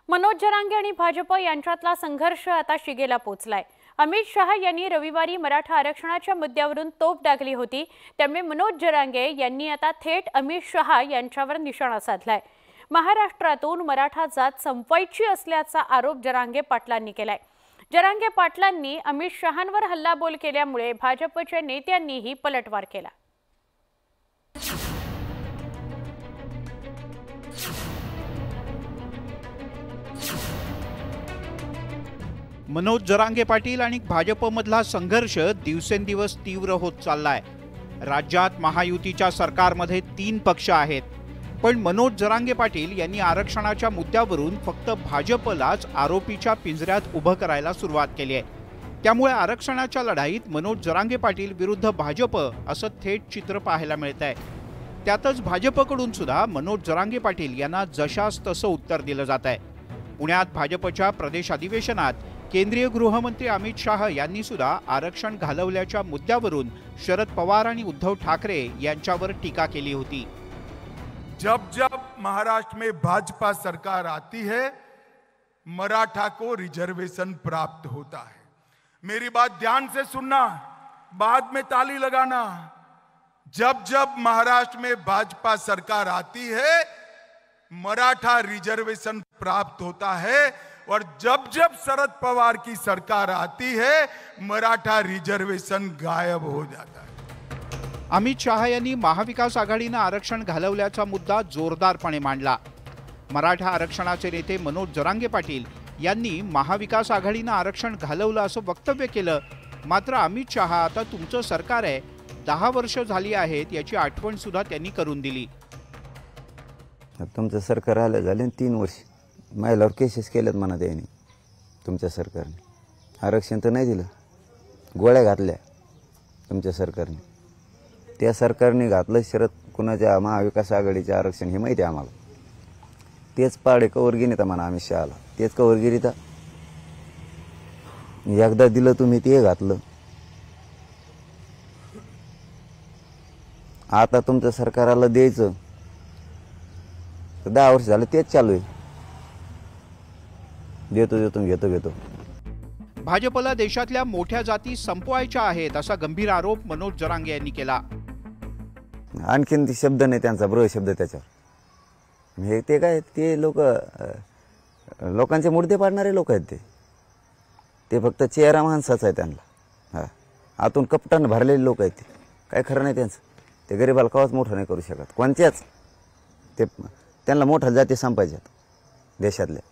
मनोज जरांगे आणि भाजप यांच्यातला संघर्ष आता शिगेला पोहोचलाय। अमित शहा यांनी रविवारी मराठा आरक्षणाच्या मुद्द्यावरून तोफ डागली होती, त्यामुळे मनोज जरांगे यांनी आता थेट अमित शहा यांच्यावर निशाणा साधलाय। महाराष्ट्रातून मराठा जात संपवायची असल्याचा आरोप जरांगे पाटलांनी केलाय। जरांगे पाटलांनी अमित शहांवर हल्लाबोल केल्यामुळे भाजपच्या नेत्यांनीही पलटवार केला। मनोज जरांगे पाटील आणि भाजपमधला संघर्ष दिवसेंदिवस तीव्र होत चाललाय। राज्यात महायुतीच्या सरकारमध्ये 3 पक्ष आहेत, पण मनोज जरांगे पाटील यांनी आरक्षणाच्या मुद्द्यावरून फक्त भाजपलाच आरोपीच्या पिंजऱ्यात उभं करायला सुरुवात केली आहे। त्यामुळे आरक्षणाच्या लढाईत मनोज जरांगे पाटील विरुद्ध भाजप असं थेट चित्र पाहायला मिळतंय। त्यातच भाजपकडून सुद्धा मनोज जरांगे पाटील यांना जशास तसं उत्तर दिलं जात आहे। पुण्यात भाजपच्या प्रदेश अधिवेशनात केंद्रीय गृहमंत्री अमित शाह यांनी सुद्धा आरक्षण घालवल्याच्या मुद्द्यावरून शरद पवार आणि उद्धव ठाकरे यांच्यावर टीका केली होती। जब जब महाराष्ट्र में भाजपा सरकार आती है, मराठा को रिजर्वेशन प्राप्त होता है। मेरी बात ध्यान से सुनना, बाद में ताली लगाना। जब जब महाराष्ट्र में भाजपा सरकार आती है, मराठा रिजर्वेशन प्राप्त होता है, और जब जब शरद पवार की सरकार आती है, मराठा रिजर्वेशन गायब हो जाता है। अमित शाह यांनी महाविकास आघाडीने आरक्षण घालवल्याचा मुद्दा जोरदारपणे मांडला। मराठा आरक्षणाचे नेते मनोज जरांगे पाटील यांनी महाविकास आघाडीने आरक्षण घालवलं असं वक्तव्य केलं। मात्र अमित शाह आता तुमचं सरकार आहे, 10 वर्ष झाली आहेत याची आठवण सुद्धा त्यांनी करून दिली। तुमचं सरकार आलं झाले 3 वर्ष, महिलावर केसेस केल्यात म्हणा त्यांनी। तुमच्या सरकारने आरक्षण तर नाही दिलं, गोळ्या घातल्या तुमच्या सरकारने। त्या सरकारने घातलं शरद कुणाच्या महाविकास आघाडीचे आरक्षण हे माहिती आहे आम्हाला। तेच पाडे कवरगिरीत म्हणा अमित शहाला, तेच कवरगिरीत एकदा दिलं तुम्ही, ते घातलं। आता तुमचं सरकाराला द्यायचं, 10 वर्ष झालं तेच चालू आहे, देतो घेतो। भाजपला देशातल्या मोठ्या जाती संपवायच्या आहेत असा गंभीर आरोप मनोज जरांगे यांनी केला। आणखीन शब्द नाही त्यांचा, ब्र शब्द त्याच्यावर। हे ते काय, ते लोकांचे मुर्दे पाडणारे लोक आहेत ते फक्त चेहरा माणसाचा आहे त्यांना। आतून कपटान भरलेले लोक आहेत ते, काय खरं नाही त्यांचं। ते गरीबाला कवाच मोठं नाही करू शकत कोणत्याच। ते त्यांना मोठ्या जाती संपायच्यात देशातल्या,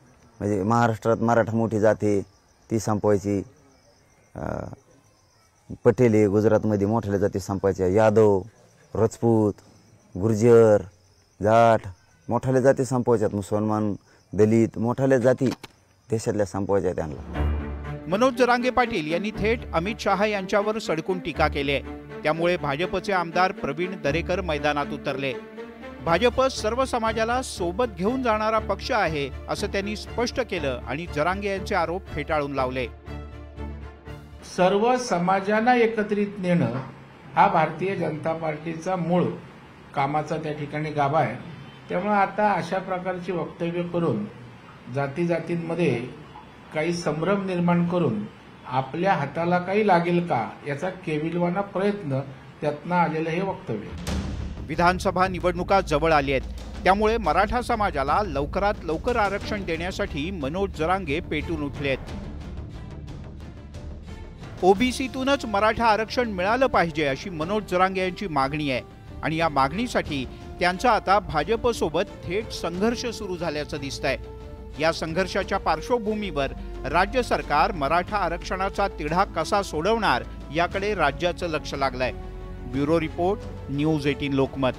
म्हणजे महाराष्ट्रात मराठा मोठी जाती ती संपवायची, पटेली गुजरातमध्ये मोठ्या जाती संपायच्या, यादव राजपूत गुर्जर जाट मोठ्या जाती संपवायच्यात, मुसलमान दलित मोठ्या जाती देशातल्या संपवायच्या त्यांना। मनोज जरांगे पाटील यांनी थेट अमित शहा यांच्यावर सडकून टीका केली आहे। त्यामुळे भाजपचे आमदार प्रवीण दरेकर मैदानात उतरले। भाजप सर्व समाजाला सोबत घेऊन जाणारा पक्ष आहे असं त्यांनी स्पष्ट केलं आणि जरांगे यांचे आरोप फेटाळून लावले। सर्व समाजांना एकत्रित नेणं हा भारतीय जनता पार्टीचा मूळ कामाचा त्या ठिकाणी गाभा आहे। त्यामुळे आता अशा प्रकारची वक्तव्य करून जातींमध्ये काही संभ्रम निर्माण करून आपल्या हाताला काही लागेल का याचा केविलवाना प्रयत्न त्यातनं आलेलं हे वक्तव्य। विधानसभा निवडणुका जवळ आली आहेत, त्यामुळे मराठा समाजाला लवकरात लवकर आरक्षण देण्यासाठी मनोज जरांगे पेटून उठलेत। ओबीसीतूनच मराठा आरक्षण मिळालं पाहिजे अशी मनोज जरांगे यांची मागणी आहे आणि या मागणीसाठी त्यांचा आता भाजपसोबत थेट संघर्ष सुरू झाल्याचं दिसतंय। या संघर्षाच्या पार्श्वभूमीवर राज्य सरकार मराठा आरक्षणाचा तिढा कसा सोडवणार याकडे राज्याचं लक्ष लागलंय। Bureau report, news 18 Lokmat.